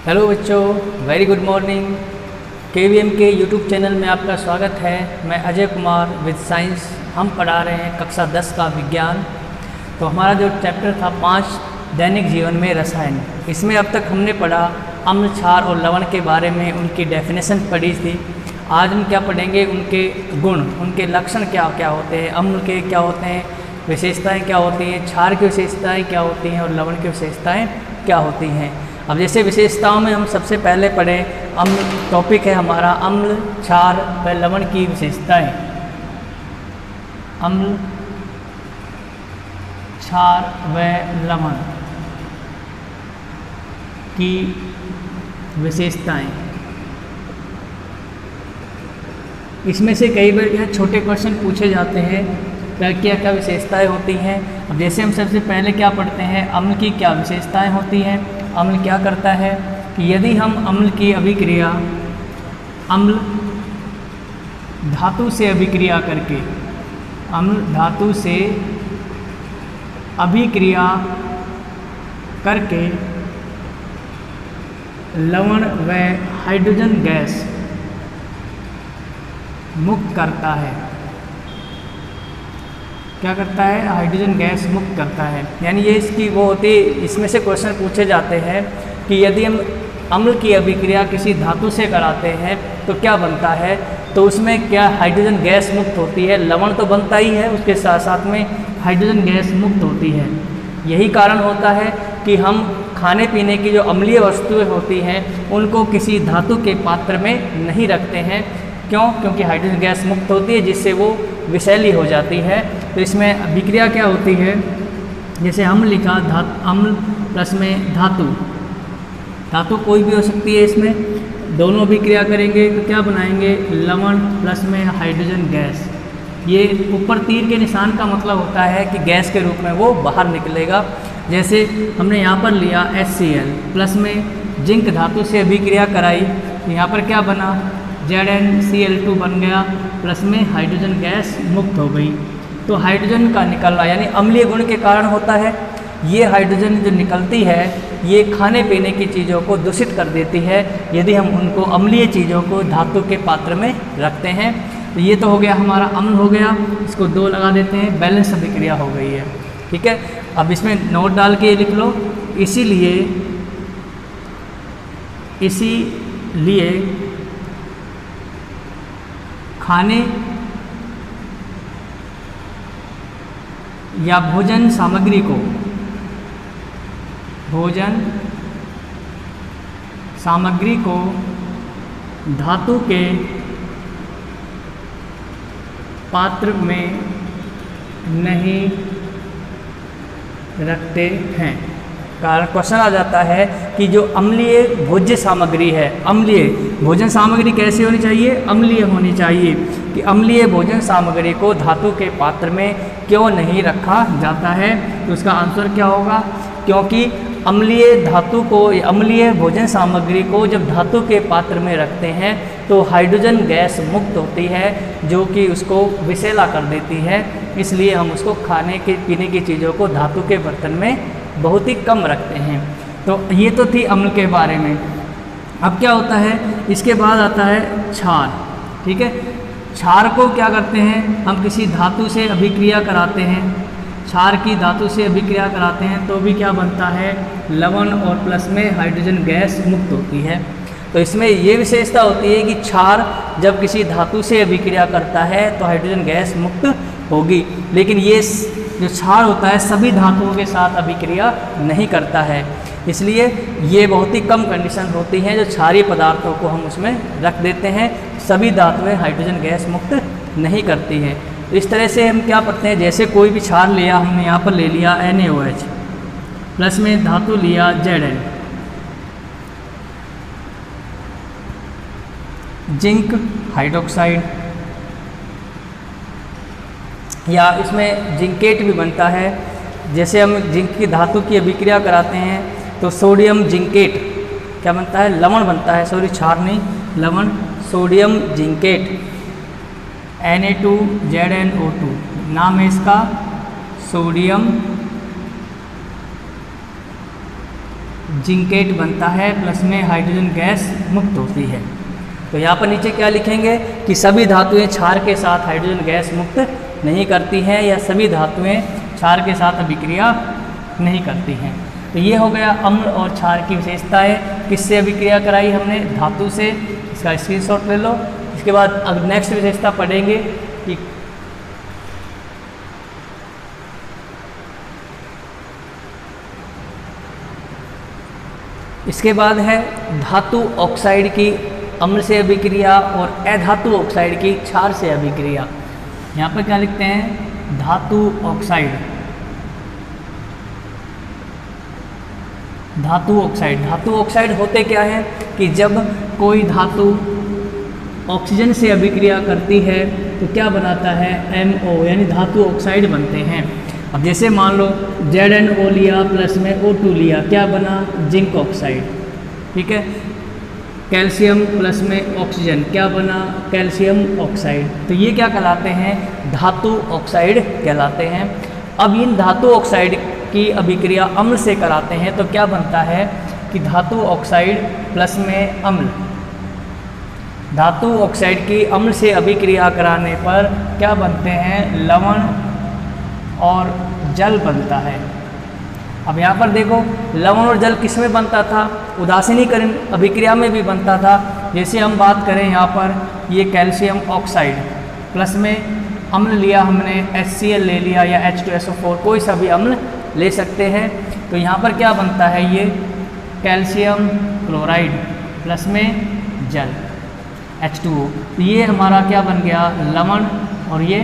Hello बच्चों, very good morning. KVM के YouTube channel में आपका स्वागत है। मैं अजय कुमार विद साइंस। हम पढ़ा रहे हैं कक्षा 10 का विज्ञान। तो हमारा जो चैप्टर था 5 दैनिक जीवन में रसायन, इसमें अब तक हमने पढ़ा अम्ल, क्षार और लवण के बारे में, उनकी डेफिनेशन पढ़ी थी। आज हम क्या पढ़ेंगे, उनके गुण, उनके लक्षण क्या क्या होते हैं, अम्ल के क्या होते हैं, विशेषताएँ क्या होती हैं, क्षार की विशेषताएँ क्या होती हैं और लवण की विशेषताएँ क्या होती हैं। अब जैसे विशेषताओं में हम सबसे पहले पढ़ें, अम्ल टॉपिक है हमारा अम्ल, क्षार व लवण की विशेषताएं। अम्ल, क्षार व लवण की विशेषताएं। इसमें से कई बार यह छोटे क्वेश्चन पूछे जाते हैं, क्या क्या विशेषताएं होती हैं। अब जैसे हम सबसे पहले क्या पढ़ते हैं, अम्ल की क्या विशेषताएं होती हैं। अम्ल क्या करता है कि यदि हम अम्ल की अभिक्रिया, अम्ल धातु से अभिक्रिया करके, अम्ल धातु से अभिक्रिया करके लवण व हाइड्रोजन गैस मुक्त करता है। क्या करता है, हाइड्रोजन गैस मुक्त करता है। यानी ये इसकी वो होती, इसमें से क्वेश्चन पूछे जाते हैं कि यदि हम अम्ल की अभिक्रिया किसी धातु से कराते हैं तो क्या बनता है, तो उसमें क्या हाइड्रोजन गैस मुक्त होती है। लवण तो बनता ही है, उसके साथ साथ में हाइड्रोजन गैस मुक्त होती है। यही कारण होता है कि हम खाने पीने की जो अम्लीय वस्तुएं होती हैं उनको किसी धातु के पात्र में नहीं रखते हैं। क्यों? क्योंकि हाइड्रोजन गैस मुक्त होती है, जिससे वो विषैली हो जाती है। तो इसमें अभिक्रिया क्या होती है, जैसे हम लिखा अम्ल प्लस में धातु, धातु कोई भी हो सकती है, इसमें दोनों अभिक्रिया करेंगे तो क्या बनाएंगे, लवण प्लस में हाइड्रोजन गैस। ये ऊपर तीर के निशान का मतलब होता है कि गैस के रूप में वो बाहर निकलेगा। जैसे हमने यहाँ पर लिया HCl प्लस में जिंक धातु से अभिक्रिया कराई, तो यहाँ पर क्या बना, ZnCl2 बन गया, प्लस में हाइड्रोजन गैस मुक्त हो गई। तो हाइड्रोजन का निकलना यानी अम्लीय गुण के कारण होता है। ये हाइड्रोजन जो निकलती है ये खाने पीने की चीज़ों को दूषित कर देती है, यदि हम उनको अम्लीय चीज़ों को धातु के पात्र में रखते हैं। तो ये तो हो गया हमारा अम्ल हो गया, इसको 2 लगा देते हैं, बैलेंस अभिक्रिया हो गई है। ठीक है, अब इसमें नोट डाल के लिख लो, इसीलिए खाने या भोजन सामग्री को धातु के पात्र में नहीं रखते हैं। कारण क्वेश्चन आ जाता है कि जो अम्लीय भोज्य सामग्री है, अम्लीय भोजन सामग्री कैसी होनी चाहिए, अम्लीय होनी चाहिए, कि अम्लीय भोजन सामग्री को धातु के पात्र में क्यों नहीं रखा जाता है। तो उसका आंसर क्या होगा, क्योंकि अम्लीय भोजन सामग्री को जब धातु के पात्र में रखते हैं तो हाइड्रोजन गैस मुक्त होती है, जो कि उसको विषैला कर देती है। इसलिए हम उसको खाने के पीने की चीज़ों को धातु के बर्तन में बहुत ही कम रखते हैं। तो ये तो थी अम्ल के बारे में। अब क्या होता है, इसके बाद आता है क्षार। ठीक है, क्षार को क्या करते हैं, हम किसी धातु से अभिक्रिया कराते हैं, क्षार की धातु से अभिक्रिया कराते हैं तो भी क्या बनता है, लवण और प्लस में हाइड्रोजन गैस मुक्त होती है। तो इसमें ये विशेषता होती है कि क्षार जब किसी धातु से अभिक्रिया करता है तो हाइड्रोजन गैस मुक्त होगी, लेकिन ये जो क्षार होता है सभी धातुओं के साथ अभिक्रिया नहीं करता है। इसलिए ये बहुत ही कम कंडीशन होती हैं जो क्षारीय पदार्थों को हम उसमें रख देते हैं, सभी धातुएं हाइड्रोजन गैस मुक्त नहीं करती हैं। तो इस तरह से हम क्या करते हैं, जैसे कोई भी क्षार लिया, हमने यहाँ पर ले लिया NaOH प्लस में धातु लिया Zn, जिंक हाइड्रोक्साइड, या इसमें जिंकेट भी बनता है। जैसे हम जिंक की धातु की अभिक्रिया कराते हैं तो सोडियम जिंकेट क्या बनता है, लवण बनता है, सॉरी क्षार नहीं, लवण, सोडियम जिंकेट Na2ZnO2 नाम है इसका, सोडियम जिंकेट बनता है, प्लस में हाइड्रोजन गैस मुक्त होती है। तो यहाँ पर नीचे क्या लिखेंगे कि सभी धातुएं क्षार के साथ हाइड्रोजन गैस मुक्त नहीं करती हैं, या सभी धातुएं क्षार के साथ अभिक्रिया नहीं करती हैं। तो ये हो गया अम्ल और क्षार की विशेषताएं। किससे अभिक्रिया कराई हमने? धातु से। इसका स्क्रीनशॉट ले लो। इसके बाद अब नेक्स्ट विशेषता पढ़ेंगे कि इसके बाद है धातु ऑक्साइड की अम्ल से अभिक्रिया और अधातु ऑक्साइड की क्षार से अभिक्रिया। यहाँ पर क्या लिखते हैं? धातु ऑक्साइड। धातु ऑक्साइड, धातु ऑक्साइड होते क्या हैं कि जब कोई धातु ऑक्सीजन से अभिक्रिया करती है तो क्या बनाता है? MO, यानी धातु ऑक्साइड बनते हैं। अब जैसे मान लो ZnO लिया, प्लस में O2 लिया, क्या बना? Zinc oxide. ठीक है। कैल्शियम प्लस में ऑक्सीजन, क्या बना? Calcium oxide. तो ये क्या कहलाते हैं? धातु ऑक्साइड कहलाते हैं। अब इन धातु ऑक्साइड की अभिक्रिया अम्ल से कराते हैं तो क्या बनता है कि धातु ऑक्साइड प्लस में अम्ल। धातु ऑक्साइड की अम्ल से अभिक्रिया कराने पर क्या बनते हैं? लवण और जल बनता है। अब यहाँ पर देखो लवण और जल किस में बनता था? उदासीनीकरण अभिक्रिया में भी बनता था। जैसे हम बात करें यहाँ पर ये कैल्शियम ऑक्साइड प्लस में अम्ल लिया हमने, HCl ले लिया या H2SO4, कोई सा भी अम्ल ले सकते हैं। तो यहाँ पर क्या बनता है? ये कैल्शियम क्लोराइड प्लस में जल H2O। तो ये हमारा क्या बन गया? लवण और ये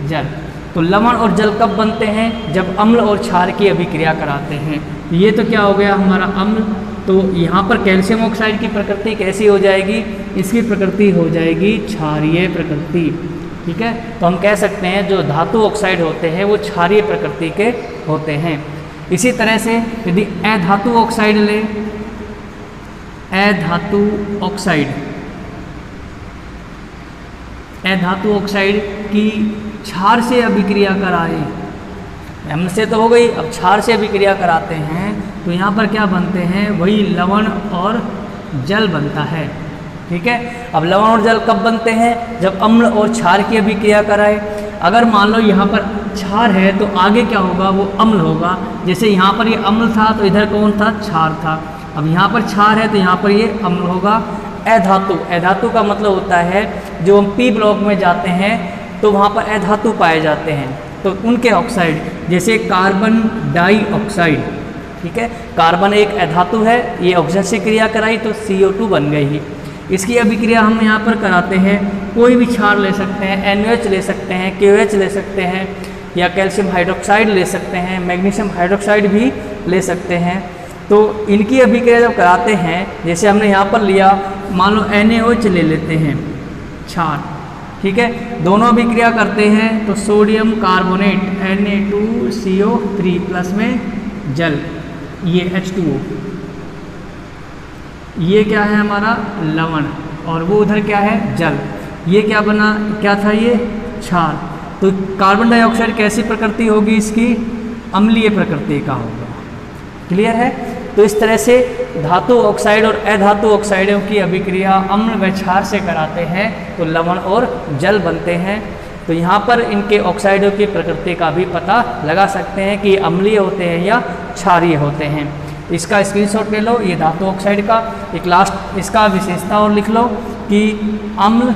जल। तो लवण और जल कब बनते हैं? जब अम्ल और क्षार की अभिक्रिया कराते हैं। तो ये तो क्या हो गया हमारा अम्ल। तो यहाँ पर कैल्शियम ऑक्साइड की प्रकृति कैसी हो जाएगी? इसकी प्रकृति हो जाएगी क्षारीय प्रकृति। ठीक है। तो हम कह सकते हैं जो धातु ऑक्साइड होते हैं वो क्षारीय प्रकृति के होते हैं। इसी तरह से यदि अधातु ऑक्साइड ले, अधातु ऑक्साइड, अधातु ऑक्साइड की क्षार से अभिक्रिया कराए, अम्ल से तो हो गई, अब क्षार से अभिक्रिया कराते हैं तो यहाँ पर क्या बनते हैं? वही लवण और जल बनता है। ठीक है। अब लवण और जल कब बनते हैं? जब अम्ल और क्षार की अभिक्रिया कराए। अगर मान लो यहाँ पर क्षार है तो आगे क्या होगा? वो अम्ल होगा। जैसे यहाँ पर ये अम्ल था तो इधर कौन था? क्षार था। अब यहाँ पर क्षार है तो यहाँ पर ये अम्ल होगा। अधातु, अधातु का मतलब होता है जो हम P ब्लॉक में जाते हैं तो वहाँ पर अधातु पाए जाते हैं, तो उनके ऑक्साइड, जैसे कार्बन डाइऑक्साइड। ठीक है। कार्बन एक अधातु है, ये ऑक्सीजन से क्रिया कराई तो CO2 बन गई। इसकी अभिक्रिया हम यहाँ पर कराते हैं। कोई भी क्षार ले सकते हैं, NaOH ले सकते हैं, KOH ले सकते हैं, या कैल्शियम हाइड्रोक्साइड ले सकते हैं, मैग्नीशियम हाइड्रोक्साइड भी ले सकते हैं। तो इनकी अभिक्रिया जब कराते हैं, जैसे हमने यहाँ पर लिया, मान लो NaOH ले लेते हैं क्षार। ठीक है। दोनों अभिक्रिया करते हैं तो सोडियम कार्बोनेट Na2CO3 प्लस में जल, ये H2O, ये क्या है हमारा? लवण, और वो उधर क्या है? जल। ये क्या बना? क्या था ये? क्षार। तो कार्बन डाइऑक्साइड कैसी प्रकृति होगी इसकी? अम्लीय प्रकृति का होगा। क्लियर है। तो इस तरह से धातु ऑक्साइड और अधातु ऑक्साइडों की अभिक्रिया अम्ल व क्षार से कराते हैं तो लवण और जल बनते हैं। तो यहाँ पर इनके ऑक्साइडों की प्रकृति का भी पता लगा सकते हैं कि अम्लीय होते हैं या क्षारीय होते हैं। इसका स्क्रीनशॉट ले लो, ये धातु ऑक्साइड का। एक लास्ट इसका विशेषता और लिख लो कि अम्ल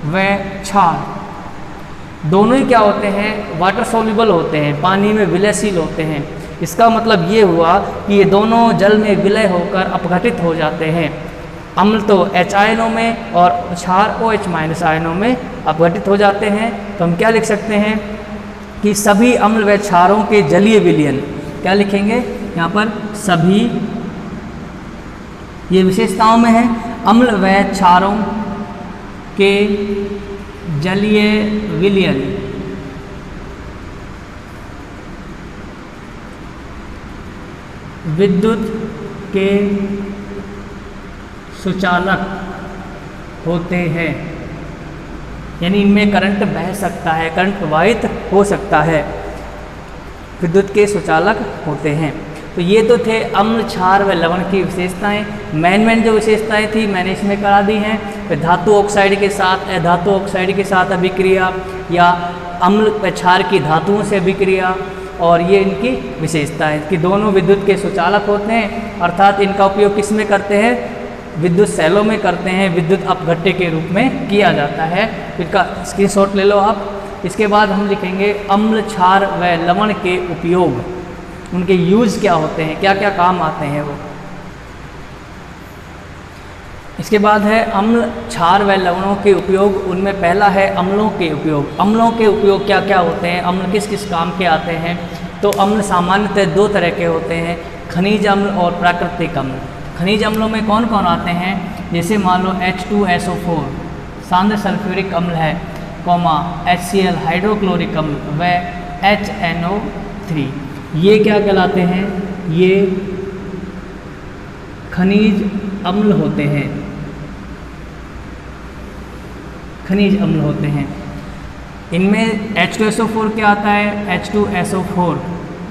व क्षार दोनों ही क्या होते हैं? वाटर सोल्यूबल होते हैं, पानी में विलयशील होते हैं। इसका मतलब ये हुआ कि ये दोनों जल में विलय होकर अपघटित हो जाते हैं। अम्ल तो H आयनों में और क्षार OH- आयनों में अपघटित हो जाते हैं। तो हम क्या लिख सकते हैं कि सभी अम्ल व क्षारों के जलीय विलयन, क्या लिखेंगे यहाँ पर? सभी, ये विशेषताओं में है, अम्ल व क्षारों के जलीय विलयन विद्युत के सुचालक होते हैं, यानी इनमें करंट बह सकता है, करंट प्रवाहित हो सकता है, विद्युत के सुचालक होते हैं। तो तो ये तो थे अम्ल, क्षार व लवण की विशेषताएं। मेन जो विशेषताएं थी मैंने इसमें करा दी हैं। फिर धातु ऑक्साइड के साथ अधातु ऑक्साइड के साथ अभिक्रिया, या अम्ल व क्षार की धातुओं से अभिक्रिया, और ये इनकी विशेषता है कि दोनों विद्युत के सुचालक होते हैं, अर्थात इनका उपयोग किस में करते हैं, विद्युत सेलों में करते हैं, विद्युत अपघट्य के रूप में किया जाता है। इनका स्क्रीनशॉट ले लो आप। इसके बाद हम लिखेंगे अम्ल, क्षार व लवण के उपयोग, उनके यूज़ क्या होते हैं, क्या क्या काम आते हैं वो। इसके बाद है अम्ल, क्षार व लवणों के उपयोग। उनमें पहला है अम्लों के उपयोग। अम्लों के उपयोग क्या क्या होते हैं, अम्ल किस किस काम के आते हैं। तो अम्ल सामान्यतः दो तरह के होते हैं, खनिज अम्ल और प्राकृतिक अम्ल। खनिज अम्लों में कौन कौन आते हैं, जैसे मान लो H2SO4 सांद्र सल्फ्यूरिक अम्ल है, HCl हाइड्रोक्लोरिक अम्ल व HNO3, ये क्या कहलाते हैं, ये खनिज अम्ल होते हैं, खनिज अम्ल होते हैं। इनमें H2SO4 क्या आता है, H2SO4,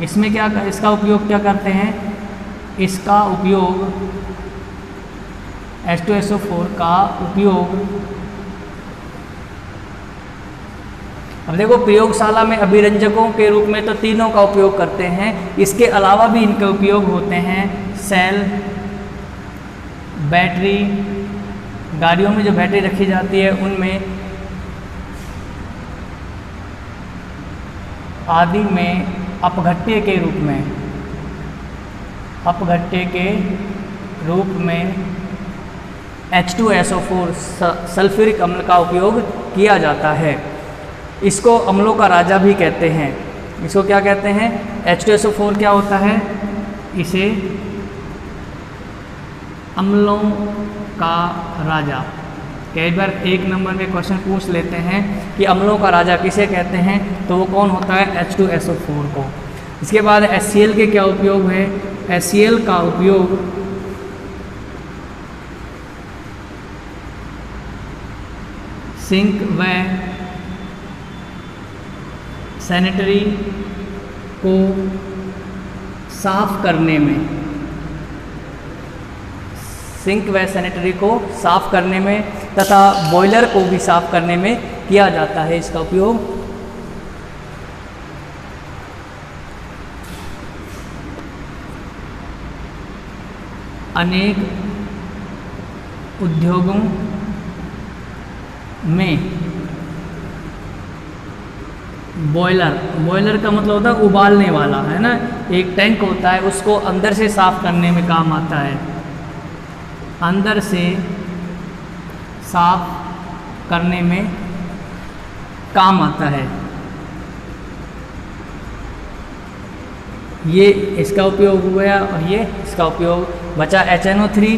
इसमें क्या, इसका उपयोग क्या करते हैं, इसका उपयोग H2SO4 का उपयोग, अब देखो प्रयोगशाला में अभिरंजकों के रूप में तो तीनों का उपयोग करते हैं, इसके अलावा भी इनके उपयोग होते हैं सेल, बैटरी, गाड़ियों में जो बैटरी रखी जाती है उनमें आदि में अपघट्य के रूप में, अपघट्य के रूप में H2SO4 सल्फ्यूरिक अम्ल का उपयोग किया जाता है। इसको अम्लों का राजा भी कहते हैं। इसको क्या कहते हैं, H2SO4 क्या होता है, इसे अम्लों का राजा, कई बार 1 नंबर में क्वेश्चन पूछ लेते हैं कि अम्लों का राजा किसे कहते हैं, तो वो कौन होता है, H2SO4 को। इसके बाद HCl के क्या उपयोग है, HCl का उपयोग सिंक व सैनिटरी को साफ करने में, सिंक व सैनिटरी को साफ करने में तथा बॉयलर को भी साफ करने में किया जाता है इसका उपयोग। अनेक उद्योगों में बॉयलर का मतलब होता है उबालने वाला, है ना, एक टैंक होता है, उसको अंदर से साफ करने में काम आता है, अंदर से साफ करने में काम आता है। ये इसका उपयोग हो गया और ये इसका उपयोग बचा HNO3।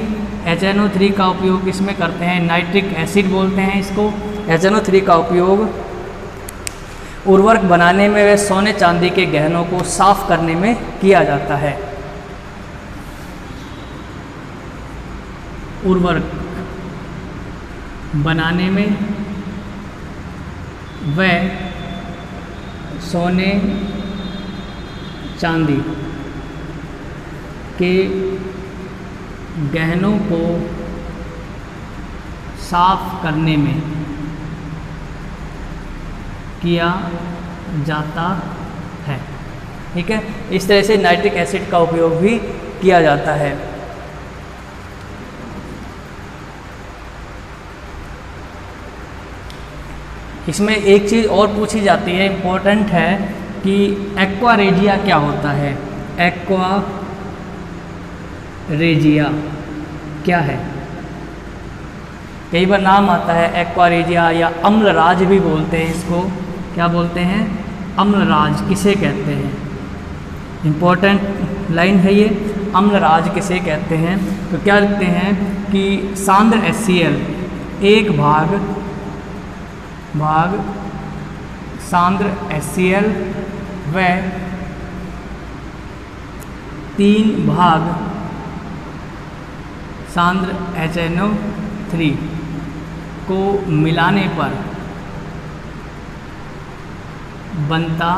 HNO3 का उपयोग किसमें करते हैं, नाइट्रिक एसिड बोलते हैं इसको। HNO3 का उपयोग उर्वरक बनाने में व सोने चांदी के गहनों को साफ करने में किया जाता है। उर्वरक बनाने में व सोने चांदी के गहनों को साफ करने में किया जाता है। ठीक है, इस तरह से नाइट्रिक एसिड का उपयोग भी किया जाता है। इसमें एक चीज़ और पूछी जाती है, इम्पोर्टेंट है, कि एक्वा रेजिया क्या होता है। एक्वा रेजिया क्या है, कई बार नाम आता है एक्वा रेजिया, या अम्लराज भी बोलते हैं इसको। क्या बोलते हैं, अम्लराज किसे कहते हैं, इम्पोर्टेंट लाइन है ये, अम्लराज किसे कहते हैं। तो क्या लिखते हैं कि सांद्र HCl एक भाग सांद्र HCl व 3 भाग सांद्र HNO3 को मिलाने पर बनता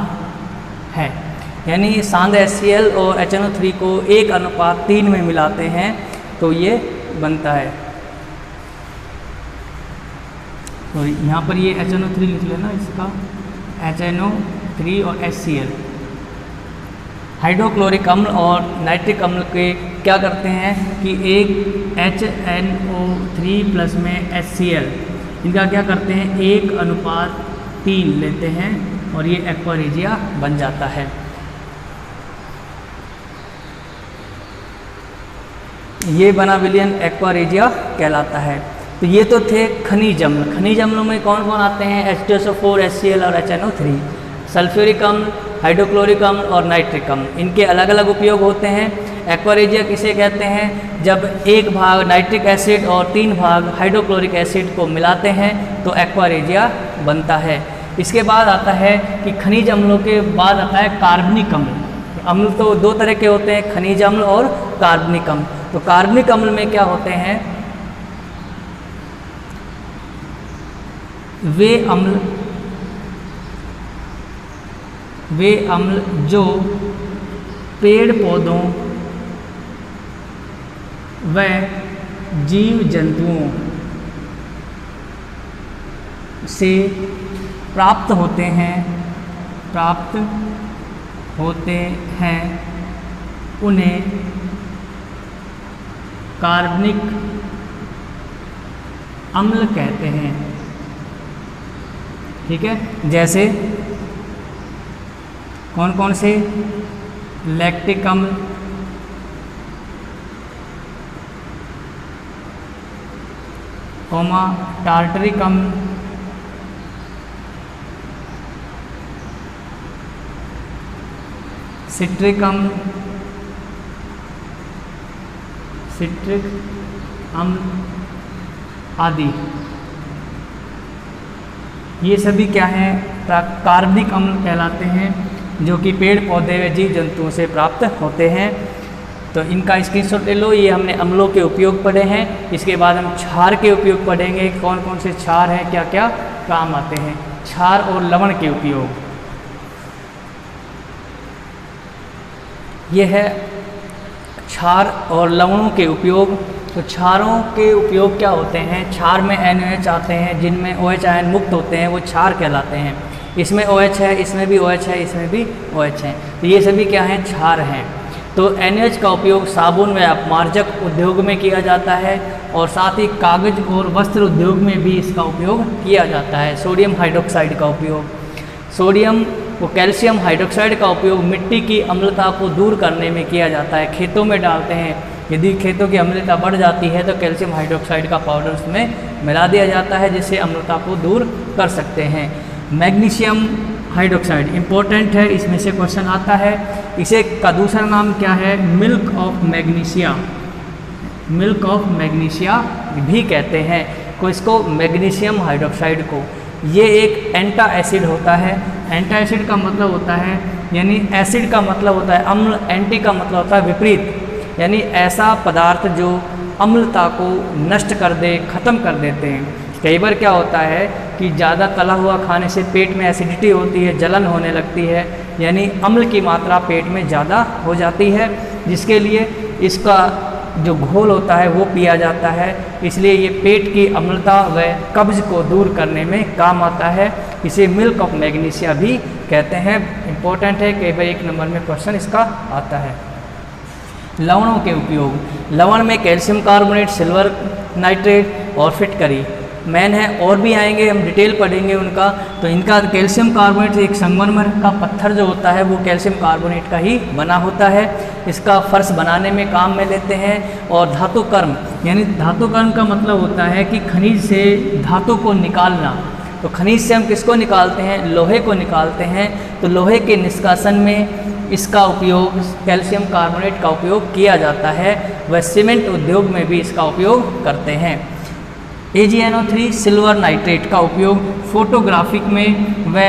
है। यानी सांद्र HCl और HNO3 को 1:3 में मिलाते हैं तो ये बनता है। तो यहाँ पर ये HNO3 लिख लेना, इसका HNO3 और HCl। हाइड्रोक्लोरिक अम्ल और नाइट्रिक अम्ल के क्या करते हैं कि एक HNO3 प्लस में HCl, इनका क्या करते हैं 1:3 लेते हैं और ये एक्वा रेजिया बन जाता है। ये बना विलयन एक्वा रेजिया कहलाता है। तो ये तो थे खनिज अम्ल। खनिज अम्लों में कौन कौन आते हैं? H2SO4, HCl और HNO3। सल्फ्यूरिक अम्ल, हाइड्रोक्लोरिक अम्ल और नाइट्रिक अम्ल, इनके अलग अलग उपयोग होते हैं। एक्वा रेजिया किसे कहते हैं? जब 1 भाग नाइट्रिक एसिड और 3 भाग हाइड्रोक्लोरिक एसिड को मिलाते हैं तो एक्वा रेजिया बनता है। इसके बाद आता है कि खनिज अम्लों के बाद आता है कार्बनिक अम्ल। अम्ल तो 2 तरह के होते हैं, खनिज अम्ल और कार्बनिक अम्ल। तो कार्बनिक अम्ल में क्या होते हैं? वे अम्ल जो पेड़ पौधों व जीव जंतुओं से प्राप्त होते हैं उन्हें कार्बनिक अम्ल कहते हैं। ठीक है, जैसे कौन कौन से? लैक्टिक अम्ल, टार्टरिक अम्ल, सिट्रिक अम्ल, आदि। ये सभी क्या हैं? कार्बनिक अम्ल कहलाते हैं, जो कि पेड़ पौधे व जीव जंतुओं से प्राप्त होते हैं। तो इनका स्क्रीनशॉट ले लो। ये हमने अम्लों के उपयोग पढ़े हैं। इसके बाद हम क्षार के उपयोग पढ़ेंगे, कौन कौन से क्षार हैं, क्या क्या काम आते हैं। क्षार और लवण के उपयोग, ये है क्षार और लवणों के उपयोग। तो क्षारों के उपयोग क्या होते हैं? क्षार में NaOH आते हैं, जिनमें OH आयन मुक्त होते हैं, वो क्षार कहलाते हैं। इसमें OH है, इसमें भी OH है, इसमें भी OH है। तो ये सभी क्या हैं? क्षार हैं। तो NaOH का उपयोग साबुन व अपमार्जक उद्योग में किया जाता है और साथ ही कागज और वस्त्र उद्योग में भी इसका उपयोग किया जाता है। सोडियम हाइड्रोक्साइड का उपयोग, सोडियम व कैल्शियम हाइड्रोक्साइड का उपयोग मिट्टी की अम्लता को दूर करने में किया जाता है। खेतों में डालते हैं, यदि खेतों की अम्लता बढ़ जाती है तो कैल्शियम हाइड्रोक्साइड का पाउडर उसमें मिला दिया जाता है, जिससे अम्लता को दूर कर सकते हैं। मैग्नीशियम हाइड्रोक्साइड इम्पोर्टेंट है, इसमें से क्वेश्चन आता है। इसे का दूसरा नाम क्या है? Milk of magnesia, milk of magnesia भी कहते हैं को इसको मैग्नीशियम हाइड्रोक्साइड को। ये एक एंटा एसिड होता है। एंटा एसिड का मतलब होता है, यानी एसिड का मतलब होता है अम्ल, एंटी का मतलब होता है विपरीत, यानी ऐसा पदार्थ जो अम्लता को नष्ट कर दे, ख़त्म कर देते हैं। कई बार क्या होता है कि ज़्यादा तला हुआ खाने से पेट में एसिडिटी होती है, जलन होने लगती है, यानी अम्ल की मात्रा पेट में ज़्यादा हो जाती है, जिसके लिए इसका जो घोल होता है वो पिया जाता है। इसलिए ये पेट की अम्लता व कब्ज को दूर करने में काम आता है। इसे मिल्क ऑफ मैग्नीशिया भी कहते हैं। इम्पोर्टेंट है, कई बार 1 नंबर में क्वेश्चन इसका आता है। लवणों के उपयोग, लवण में कैल्शियम कार्बोनेट, सिल्वर नाइट्रेट और फिटकरी मेन है। और भी आएंगे, हम डिटेल पढ़ेंगे उनका। तो इनका कैल्शियम कार्बोनेट एक संगमरमर का पत्थर जो होता है वो कैल्शियम कार्बोनेट का ही बना होता है। इसका फर्श बनाने में काम में लेते हैं। और धातु कर्म, यानी धातु कर्म का मतलब होता है कि खनिज से धातु को निकालना। तो खनिज से हम किसको निकालते हैं? लोहे को निकालते हैं। तो लोहे के निष्कासन में इसका उपयोग, कैल्शियम कार्बोनेट का उपयोग किया जाता है। वह सीमेंट उद्योग में भी इसका उपयोग करते हैं। AgNO3 सिल्वर नाइट्रेट का उपयोग फोटोग्राफिक में व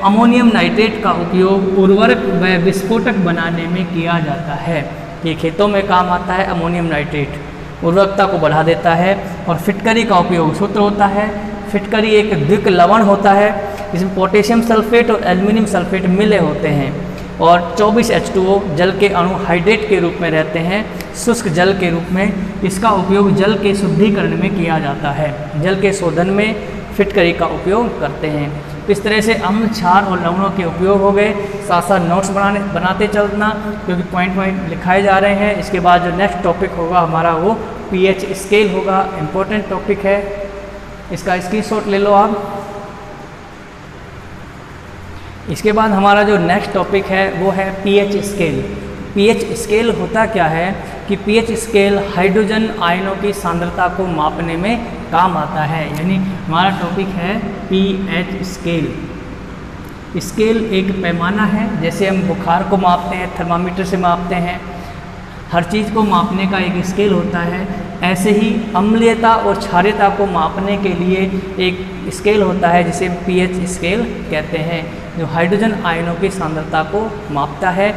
अमोनियम नाइट्रेट का उपयोग उर्वरक व विस्फोटक बनाने में किया जाता है। ये खेतों में काम आता है। अमोनियम नाइट्रेट उर्वरकता को बढ़ा देता है। और फिटकरी का उपयोग सूत्र होता है। फिटकरी एक द्विक लवण होता है, इसमें पोटेशियम सल्फेट और एल्युमिनियम सल्फेट मिले होते हैं। और 24 H2O जल के अणु हाइड्रेट के रूप में रहते हैं, शुष्क जल के रूप में। इसका उपयोग जल के शुद्धिकरण में किया जाता है, जल के शोधन में फिटकरी का उपयोग करते हैं। इस तरह से अम्ल, क्षार और लवणों के उपयोग हो गए। साथ साथ नोट्स बनाते चलना, क्योंकि पॉइंट लिखाए जा रहे हैं। इसके बाद जो नेक्स्ट टॉपिक होगा हमारा वो पीएच स्केल होगा, इम्पोर्टेंट टॉपिक है, इसका स्क्रीनशॉट ले लो आप। इसके बाद हमारा जो नेक्स्ट टॉपिक है वो है पीएच स्केल। पीएच स्केल होता क्या है कि पीएच स्केल हाइड्रोजन आयनों की सांद्रता को मापने में काम आता है, यानी हमारा टॉपिक है पीएच स्केल। स्केल एक पैमाना है, जैसे हम बुखार को मापते हैं थर्मामीटर से मापते हैं, हर चीज़ को मापने का एक स्केल होता है। ऐसे ही अम्लीयता और क्षारीयता को मापने के लिए एक स्केल होता है जिसे पीएच स्केल कहते हैं, जो हाइड्रोजन आयनों की सांद्रता को मापता है।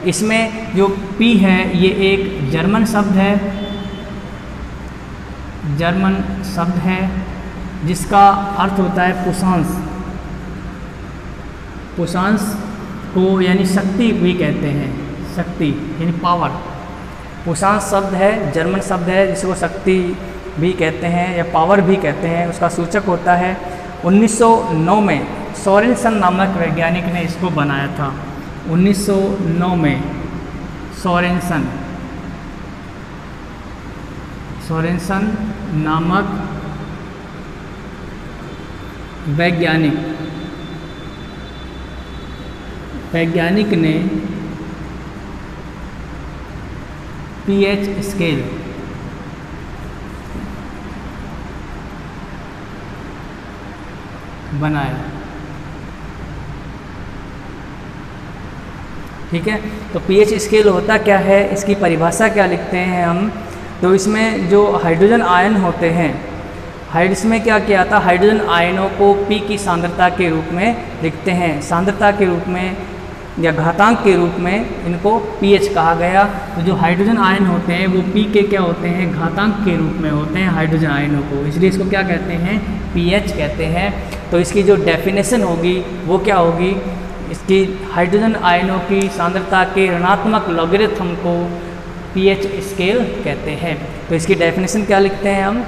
इसमें जो P है ये एक जर्मन शब्द है, जर्मन शब्द है जिसका अर्थ होता है पुशांश। पुशांश को यानी शक्ति भी कहते हैं, शक्ति यानी पावर। पुशांश शब्द है, जर्मन शब्द है जिसको शक्ति भी कहते हैं या पावर भी कहते हैं। उसका सूचक होता है 1909 में सोरेनसन नामक वैज्ञानिक ने इसको बनाया था। 1909 में सोरेनसन नामक वैज्ञानिक ने पीएच स्केल बनाया। ठीक है, तो पीएच स्केल होता क्या है, इसकी परिभाषा क्या लिखते हैं हम। तो इसमें जो हाइड्रोजन आयन होते हैं, इसमें क्या किया था, हाइड्रोजन आयनों को P की सांद्रता के रूप में लिखते हैं, सांद्रता के रूप में या घातांक के रूप में इनको pH कहा गया। तो जो हाइड्रोजन आयन होते हैं वो P के क्या होते हैं, घातांक के रूप में होते हैं हाइड्रोजन आयनों को, इसलिए इसको क्या कहते हैं, pH कहते हैं। तो इसकी जो डेफिनेशन होगी वो क्या होगी, इसकी हाइड्रोजन आयनों की सांद्रता के ऋणात्मक लॉगरिथम को पीएच स्केल कहते हैं। तो इसकी डेफिनेशन क्या लिखते हैं हम,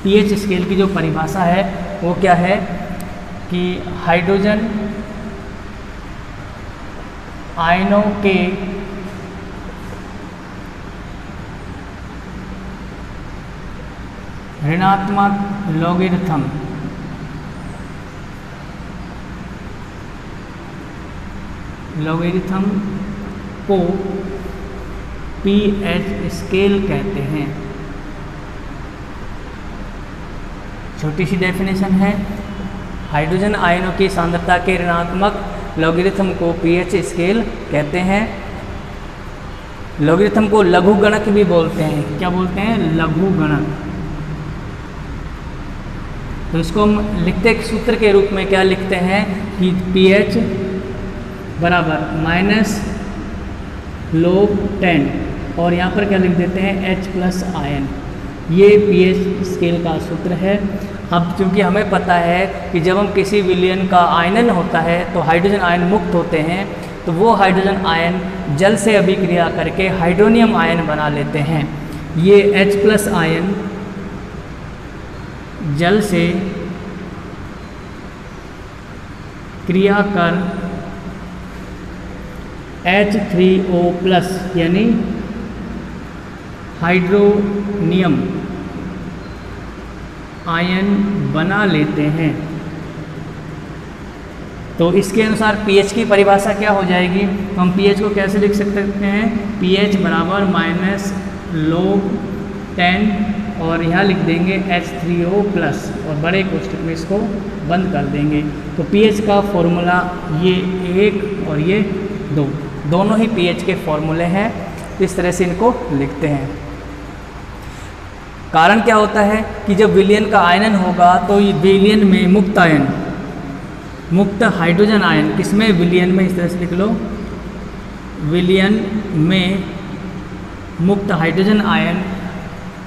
पीएच स्केल की जो परिभाषा है वो क्या है कि हाइड्रोजन आयनों के ऋणात्मक लॉगरिथम को पीएच स्केल कहते हैं। छोटी सी डेफिनेशन है, हाइड्रोजन आयनों की सांद्रता के ऋणात्मक लॉगरिथम को पीएच स्केल कहते हैं। लॉगरिथम को लघु गणक भी बोलते हैं, क्या बोलते हैं, लघु गणक। तो इसको हम लिखते एक सूत्र के रूप में क्या लिखते हैं कि pH बराबर -log10 और यहाँ पर क्या लिख देते हैं H+ आयन। ये pH स्केल का सूत्र है। अब क्योंकि हमें पता है कि जब हम किसी विलयन का आयनन होता है तो हाइड्रोजन आयन मुक्त होते हैं, तो वो हाइड्रोजन आयन जल से अभिक्रिया करके हाइड्रोनियम आयन बना लेते हैं। ये H+ आयन जल से क्रिया कर H3O+ यानी हाइड्रोनियम आयन बना लेते हैं। तो इसके अनुसार pH की परिभाषा क्या हो जाएगी, तो हम pH को कैसे लिख सकते हैं, pH बराबर -log10 और यहाँ लिख देंगे H3O+ और बड़े कोष्ठक में इसको बंद कर देंगे। तो pH का फॉर्मूला ये 1 और ये 2 दोनों ही pH के फॉर्मूले हैं। इस तरह से इनको लिखते हैं। कारण क्या होता है कि जब विलयन का आयनन होगा तो ये विलयन में मुक्त आयन, मुक्त हाइड्रोजन आयन किसमें, विलयन में, इस तरह से लिख लो, विलयन में मुक्त हाइड्रोजन आयन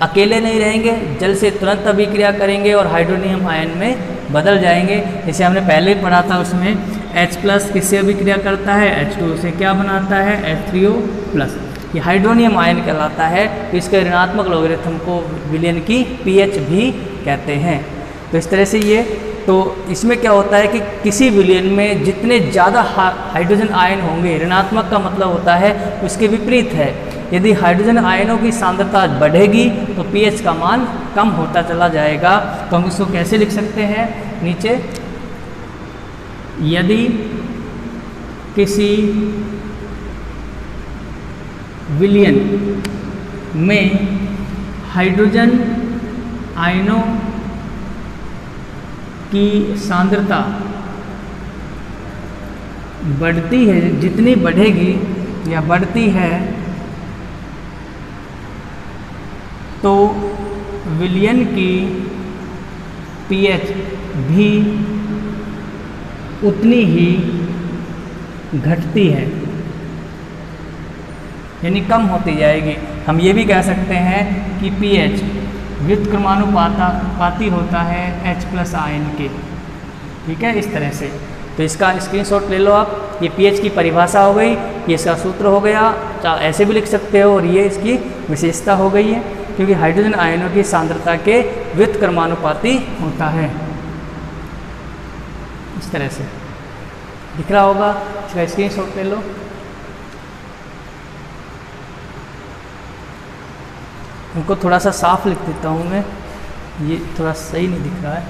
अकेले नहीं रहेंगे, जल से तुरंत अभिक्रिया करेंगे और हाइड्रोनियम आयन में बदल जाएंगे। जैसे हमने पहले ही पढ़ा था, उसमें H प्लस किससे अभिक्रिया करता है, H2 से क्या बनाता है, H3O प्लस। ये हाइड्रोनियम आयन कहलाता है। तो इसके ऋणात्मक लोगरिथम को विलयन की pH भी कहते हैं। तो इस तरह से ये, तो इसमें क्या होता है कि किसी विलयन में जितने ज़्यादा हाइड्रोजन आयन होंगे, ऋणात्मक का मतलब होता है उसके विपरीत है, यदि हाइड्रोजन आयनों की सांद्रता बढ़ेगी तो pH का मान कम होता चला जाएगा। तो हम इसको कैसे लिख सकते हैं, नीचे, यदि किसी विलयन में हाइड्रोजन आयनों की सांद्रता बढ़ती है, जितनी बढ़ेगी या बढ़ती है, तो विलयन की pH भी उतनी ही घटती है, यानी कम होती जाएगी। हम ये भी कह सकते हैं कि pH व्युत्क्रमानुपाती होता है H प्लस आयन के। ठीक है, इस तरह से। तो इसका स्क्रीनशॉट ले लो आप। ये pH की परिभाषा हो गई, ये इसका सूत्र हो गया, ऐसे भी लिख सकते हो, और ये इसकी विशेषता हो गई है, क्योंकि हाइड्रोजन आयनों की सांद्रता के व्युत्क्रमानुपाती होता है। इस तरह से दिख रहा होगा, इसका स्क्रीनशॉट ले लो। उनको थोड़ा सा साफ लिख देता हूँ मैं, ये थोड़ा सही नहीं दिख रहा है,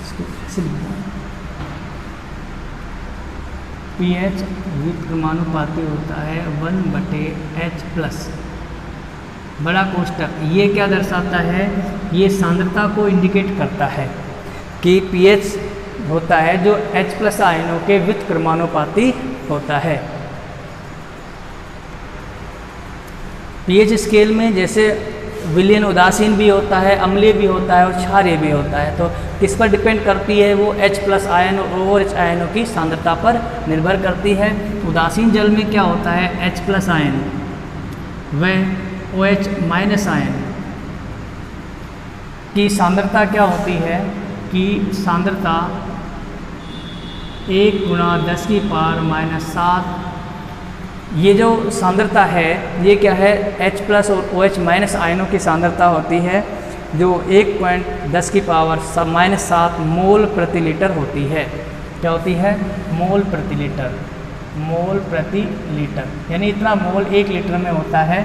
इसको ऐसे लिख दूँ। pH व्युत्क्रमानुपाती होता है 1/H प्लस, बड़ा कोष्टक। ये क्या दर्शाता है, ये सांद्रता को इंडिकेट करता है कि pH होता है जो H प्लस आयनों के व्युत्क्रमानुपाती होता है। pH स्केल में जैसे विलयन उदासीन भी होता है, अम्लीय भी होता है और क्षारीय भी होता है। तो किस पर डिपेंड करती है, वो H प्लस आयन और OH आयनों की सांद्रता पर निर्भर करती है। उदासीन जल में क्या होता है, H प्लस आयन व OH माइनस आयन की सांद्रता क्या होती है कि सांद्रता 1 × 10⁻⁷। ये जो सांद्रता है ये क्या है, H प्लस और OH माइनस आयनों की सांद्रता होती है जो 1.10⁻⁷ मोल प्रति लीटर होती है। क्या होती है, मोल प्रति लीटर, मोल प्रति लीटर, यानी इतना मोल 1 लीटर में होता है।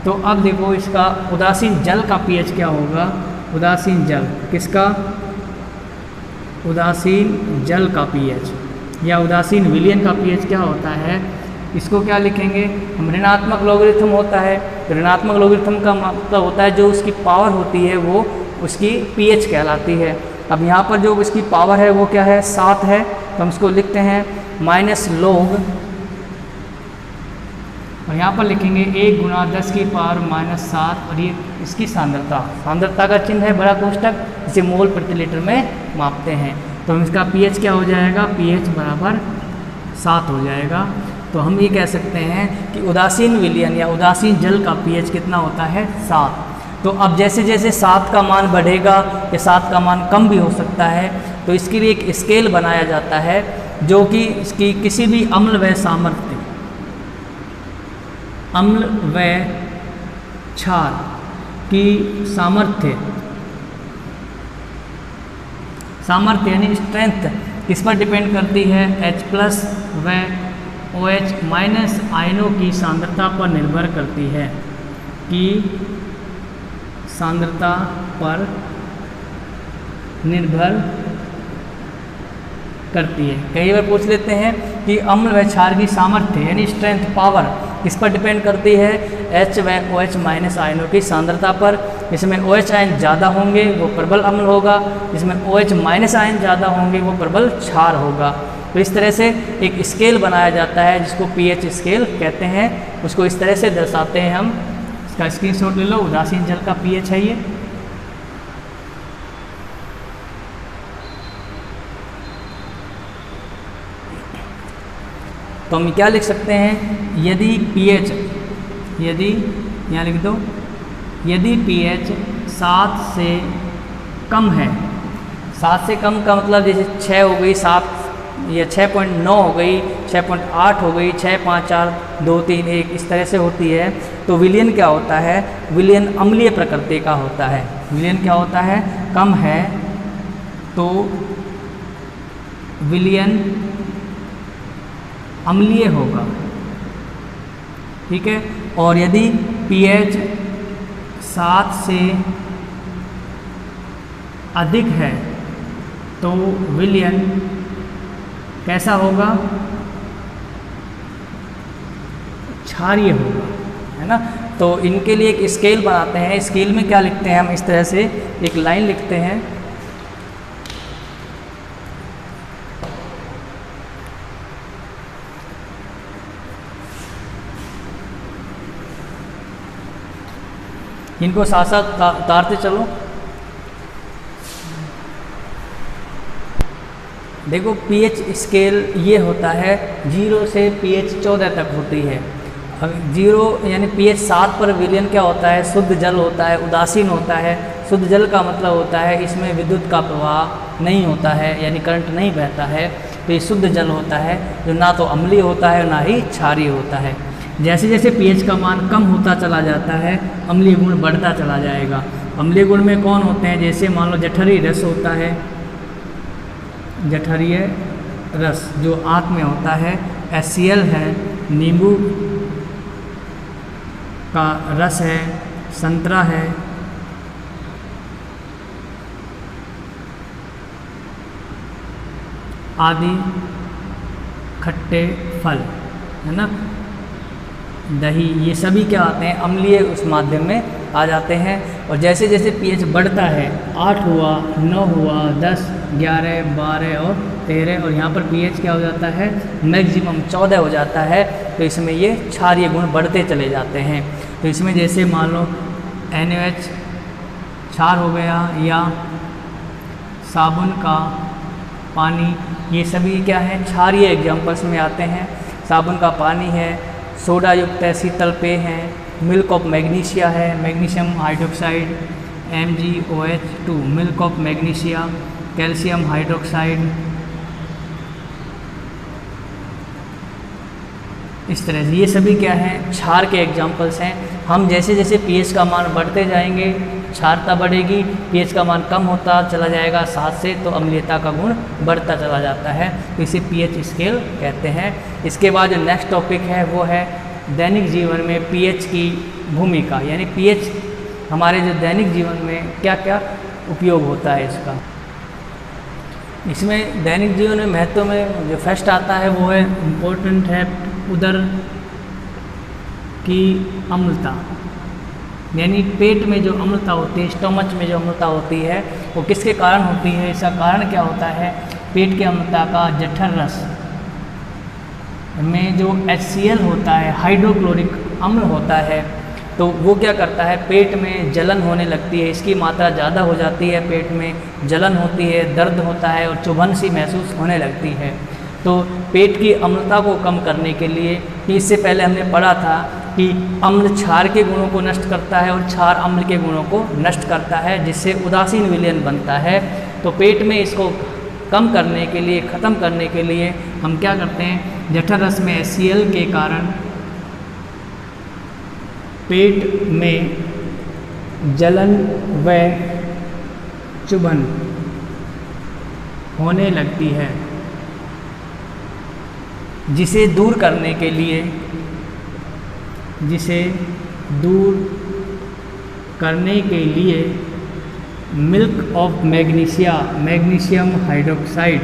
तो अब देखो इसका उदासीन जल का pH क्या होगा, उदासीन जल किसका, उदासीन जल का pH या उदासीन विलयन का pH क्या होता है, इसको क्या लिखेंगे हम, ऋणात्मक लोगरिथम होता है। तो ऋणात्मक लोगरिथम का मतलब होता है जो उसकी पावर होती है वो उसकी pH कहलाती है। अब यहाँ पर जो इसकी पावर है वो क्या है, 7 है, तो हम इसको लिखते हैं -log, और यहाँ पर लिखेंगे 1 × 10⁻⁷, और ये इसकी सांद्रता, सांद्रता का चिन्ह है बड़ा कोष्टक, जिसे मोल प्रति लीटर में मापते हैं। तो हम इसका pH क्या हो जाएगा, pH बराबर 7 हो जाएगा। तो हम ये कह सकते हैं कि उदासीन विलयन या उदासीन जल का pH कितना होता है, 7। तो अब जैसे जैसे 7 का मान बढ़ेगा या 7 का मान कम भी हो सकता है, तो इसके लिए एक स्केल बनाया जाता है जो कि इसकी किसी भी अम्ल व सामर्थ्य, अम्ल व क्षार की सामर्थ्य यानी स्ट्रेंथ किस पर डिपेंड करती है, H प्लस व OH माइनस आयनों की सांद्रता पर निर्भर करती है, कि सांद्रता पर निर्भर करती है। कई बार पूछ लेते हैं कि अम्ल व क्षार की सामर्थ्य यानी स्ट्रेंथ, पावर किस पर डिपेंड करती है, H व OH माइनस आयनों की सांद्रता पर। जिसमें OH आयन ज़्यादा होंगे वो प्रबल अम्ल होगा, जिसमें OH माइनस आयन ज़्यादा होंगे वो प्रबल क्षार होगा। तो इस तरह से एक स्केल बनाया जाता है जिसको pH स्केल कहते हैं, उसको इस तरह से दर्शाते हैं हम। इसका स्क्रीनशॉट ले लो, उदासीन जल का pH है ये। तो हम क्या लिख सकते हैं, यदि pH, यदि यहाँ लिख दो, यदि pH 7 से कम है, 7 से कम का मतलब जैसे 6 हो गई, 7 या 6.9 हो गई, 6.8 हो गई, 6, 5, 4, 2, 3, 1 इस तरह से होती है, तो विलयन क्या होता है? विलयन अम्लीय प्रकृति का होता है। विलयन क्या होता है? कम है तो विलयन अम्लीय होगा, ठीक है। और यदि pH 7 से अधिक है तो विलयन कैसा होगा? क्षारीय होगा, है ना। तो इनके लिए एक स्केल बनाते हैं। स्केल में क्या लिखते हैं हम? इस तरह से एक लाइन लिखते हैं, इनको साथ साथ उतारते चलो। देखो pH स्केल ये होता है 0 से pH 14 तक होती है। 0 यानी pH 7 पर विलयन क्या होता है? शुद्ध जल होता है, उदासीन होता है। शुद्ध जल का मतलब होता है इसमें विद्युत का प्रवाह नहीं होता है, यानी करंट नहीं बहता है। तो ये शुद्ध जल होता है जो ना तो अम्लीय होता है ना ही क्षारीय होता है। जैसे जैसे pH का मान कम होता चला जाता है अम्लीय गुण बढ़ता चला जाएगा। अम्लीय गुण में कौन होते हैं? जैसे मान लो जठरी रस होता है, जठरीय रस जो आँख में होता है, HCl है, नींबू का रस है, संतरा है, आदि खट्टे फल, है ना, दही, ये सभी क्या आते हैं? अम्लीय उस माध्यम में आ जाते हैं। और जैसे जैसे pH बढ़ता है, 8 हुआ, 9 हुआ, 10, 11, 12 और 13, और यहाँ पर pH क्या हो जाता है? मैक्सिमम 14 हो जाता है। तो इसमें ये क्षारीय गुण बढ़ते चले जाते हैं। तो इसमें जैसे मान लो NaOH क्षार हो गया, या साबुन का पानी, ये सभी क्या है? क्षारीय एग्जाम्पल्स में आते हैं। साबुन का पानी है, सोडा युक्त है, शीतल पेय है, मिल्क ऑफ मैग्नीशिया है, magnesium hydroxide MgOH2, milk of magnesia, calcium hydroxide, इस तरह से ये सभी क्या है? क्षार के एग्जाम्पल्स हैं। हम जैसे जैसे pH का मान बढ़ते जाएंगे क्षारता बढ़ेगी, pH का मान कम होता चला जाएगा 7 से, तो अम्लीयता का गुण बढ़ता चला जाता है। तो इसे pH स्केल कहते हैं। इसके बाद जो नेक्स्ट टॉपिक है वो है दैनिक जीवन में pH की भूमिका, यानी pH हमारे जो दैनिक जीवन में क्या क्या उपयोग होता है इसका। इसमें दैनिक जीवन में महत्व में जो फर्स्ट आता है वो है इम्पोर्टेंट है उदर की अम्लता, यानी पेट में जो अम्लता होती है, स्टोमच में जो अम्लता होती है वो किसके कारण होती है? इसका कारण क्या होता है? पेट की अम्लता का जठर रस में जो HCl होता है, हाइड्रोक्लोरिक अम्ल होता है, तो वो क्या करता है? पेट में जलन होने लगती है, इसकी मात्रा ज़्यादा हो जाती है, पेट में जलन होती है, दर्द होता है और चुभन सी महसूस होने लगती है। तो पेट की अम्लता को कम करने के लिए, इससे पहले हमने पढ़ा था कि अम्ल क्षार के गुणों को नष्ट करता है और क्षार अम्ल के गुणों को नष्ट करता है, जिससे उदासीन विलयन बनता है। तो पेट में इसको कम करने के लिए, ख़त्म करने के लिए हम क्या करते हैं? जठर रस में HCl के कारण पेट में जलन व चुभन होने लगती है, जिसे दूर करने के लिए, milk of magnesia, magnesium hydroxide,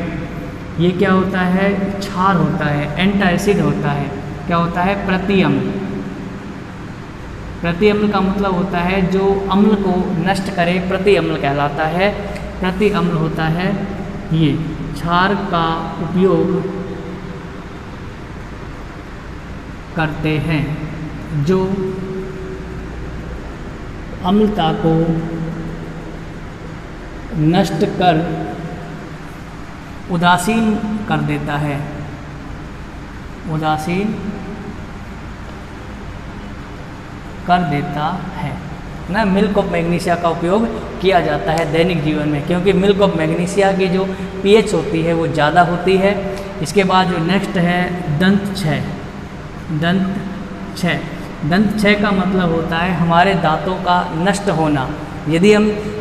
ये क्या होता है? क्षार होता है, एंटासिड होता है। क्या होता है? प्रतिअम्ल। प्रतिअम्ल का मतलब होता है जो अम्ल को नष्ट करे, प्रतिअम्ल कहलाता है। प्रतिअम्ल होता है ये क्षार का उपयोग करते हैं जो अम्लता को नष्ट कर उदासीन कर देता है, उदासीन कर देता है। ना मिल्क ऑफ मैग्नीशिया का उपयोग किया जाता है दैनिक जीवन में, क्योंकि मिल्क ऑफ मैग्नीशिया की जो पीएच होती है वो ज़्यादा होती है। इसके बाद जो नेक्स्ट है दंत क्षय। दंत क्षय का मतलब होता है हमारे दांतों का नष्ट होना। यदि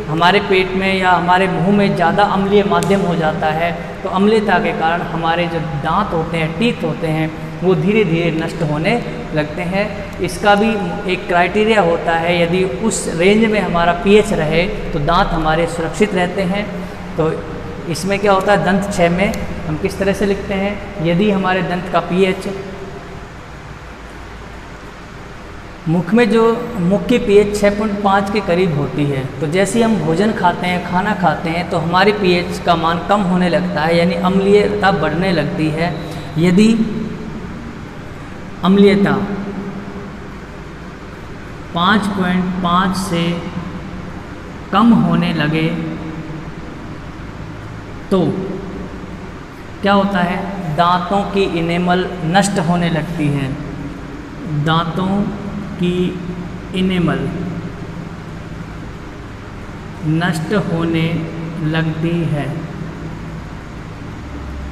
हमारे पेट में या हमारे मुंह में ज़्यादा अम्लीय माध्यम हो जाता है तो अम्लीयता के कारण हमारे जो दांत होते हैं, टीथ होते हैं, वो धीरे धीरे नष्ट होने लगते हैं। इसका भी एक क्राइटेरिया होता है, यदि उस रेंज में हमारा पीएच रहे तो दांत हमारे सुरक्षित रहते हैं। तो इसमें क्या होता है, दंत क्षय में हम किस तरह से लिखते हैं, यदि हमारे दंत का पीएच मुख में जो मुख की पीएच 6.5 के करीब होती है, तो जैसे हम भोजन खाते हैं, खाना खाते हैं, तो हमारी पीएच का मान कम होने लगता है, यानी अम्लीयता बढ़ने लगती है। यदि अम्लीयता 5.5 से कम होने लगे तो क्या होता है, दांतों की इनेमल नष्ट होने लगती है। दांतों की इनेमल नष्ट होने लगती है।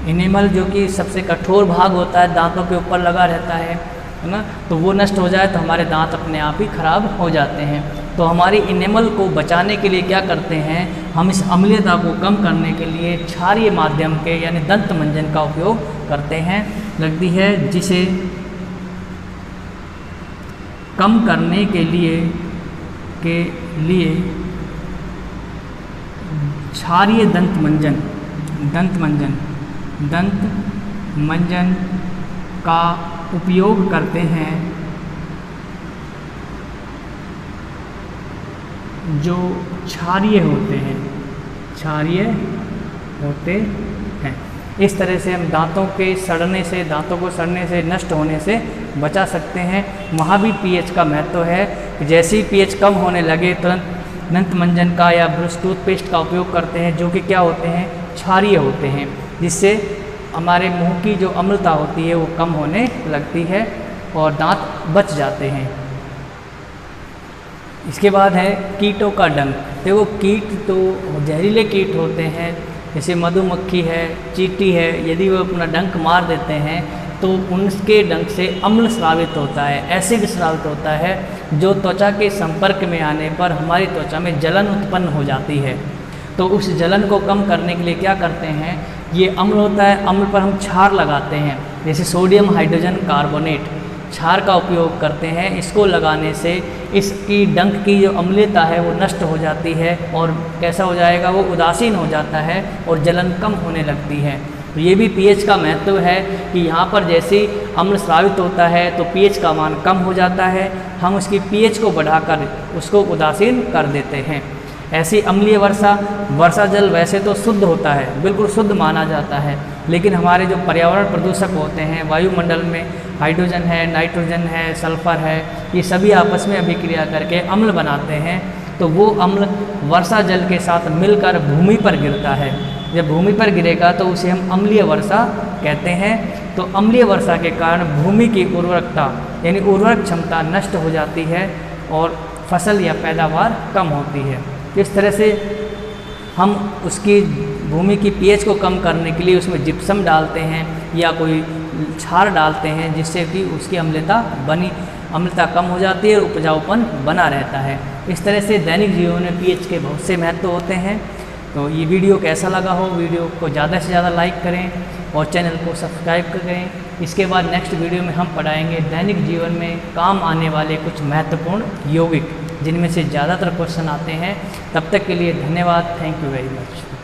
इनेमल जो कि सबसे कठोर भाग होता है, दांतों के ऊपर लगा रहता है ना, तो वो नष्ट हो जाए तो हमारे दांत अपने आप ही खराब हो जाते हैं। तो हमारी इनेमल को बचाने के लिए क्या करते हैं, हम इस अम्लीयता को कम करने के लिए क्षारीय माध्यम के यानी दंत मंजन का उपयोग करते हैं लगती है, जिसे कम करने के लिए क्षारीय दंत मंजन का उपयोग करते हैं, जो क्षारीय होते हैं। इस तरह से हम दांतों को सड़ने से, नष्ट होने से बचा सकते हैं। वहाँ भी पीएच का महत्व है कि जैसे ही पीएच कम होने लगे तुरंत दंत मंजन का या ब्रश टूथपेस्ट का उपयोग करते हैं, जो कि क्या होते हैं, क्षारीय होते हैं, जिससे हमारे मुंह की जो अम्लता होती है वो कम होने लगती है और दांत बच जाते हैं। इसके बाद है कीटों का डंक। देखो कीट तो जहरीले कीट होते हैं, जैसे मधुमक्खी है, चींटी है, यदि वो अपना डंक मार देते हैं तो उनके डंक से अम्ल स्रावित होता है, एसिड स्रावित होता है, जो त्वचा के संपर्क में आने पर हमारी त्वचा में जलन उत्पन्न हो जाती है। तो उस जलन को कम करने के लिए क्या करते हैं, ये अम्ल होता है, अम्ल पर हम क्षार लगाते हैं, जैसे सोडियम हाइड्रोजन कार्बोनेट क्षार का उपयोग करते हैं। इसको लगाने से इसकी डंक की जो अम्लीयता है वो नष्ट हो जाती है और कैसा हो जाएगा, वो उदासीन हो जाता है और जलन कम होने लगती है। तो ये भी पीएच का महत्व है कि यहाँ पर जैसे अम्ल स्रावित होता है तो पीएच का मान कम हो जाता है, हम उसकी पीएच को बढ़ाकर उसको उदासीन कर देते हैं। ऐसी अम्लीय वर्षा जल वैसे तो शुद्ध होता है, बिल्कुल शुद्ध माना जाता है, लेकिन हमारे जो पर्यावरण प्रदूषक होते हैं, वायुमंडल में हाइड्रोजन है, नाइट्रोजन है, सल्फर है, ये सभी आपस में अभिक्रिया करके अम्ल बनाते हैं। तो वो अम्ल वर्षा जल के साथ मिलकर भूमि पर गिरता है। जब भूमि पर गिरेगा तो उसे हम अम्लीय वर्षा कहते हैं। तो अम्लीय वर्षा के कारण भूमि की उर्वरकता यानी उर्वरक क्षमता नष्ट हो जाती है और फसल या पैदावार कम होती है। इस तरह से हम उसकी भूमि की पीएच को कम करने के लिए उसमें जिप्सम डालते हैं या कोई क्षार डालते हैं, जिससे कि उसकी अम्लता कम हो जाती है और उपजाऊपन बना रहता है। इस तरह से दैनिक जीवन में पीएच के बहुत से महत्व होते हैं। तो ये वीडियो कैसा लगा हो, वीडियो को ज़्यादा से ज़्यादा लाइक करें और चैनल को सब्सक्राइब करें। इसके बाद नेक्स्ट वीडियो में हम पढ़ाएंगे दैनिक जीवन में काम आने वाले कुछ महत्वपूर्ण यौगिक, जिनमें से ज़्यादातर क्वेश्चन आते हैं। तब तक के लिए धन्यवाद। Thank you very much.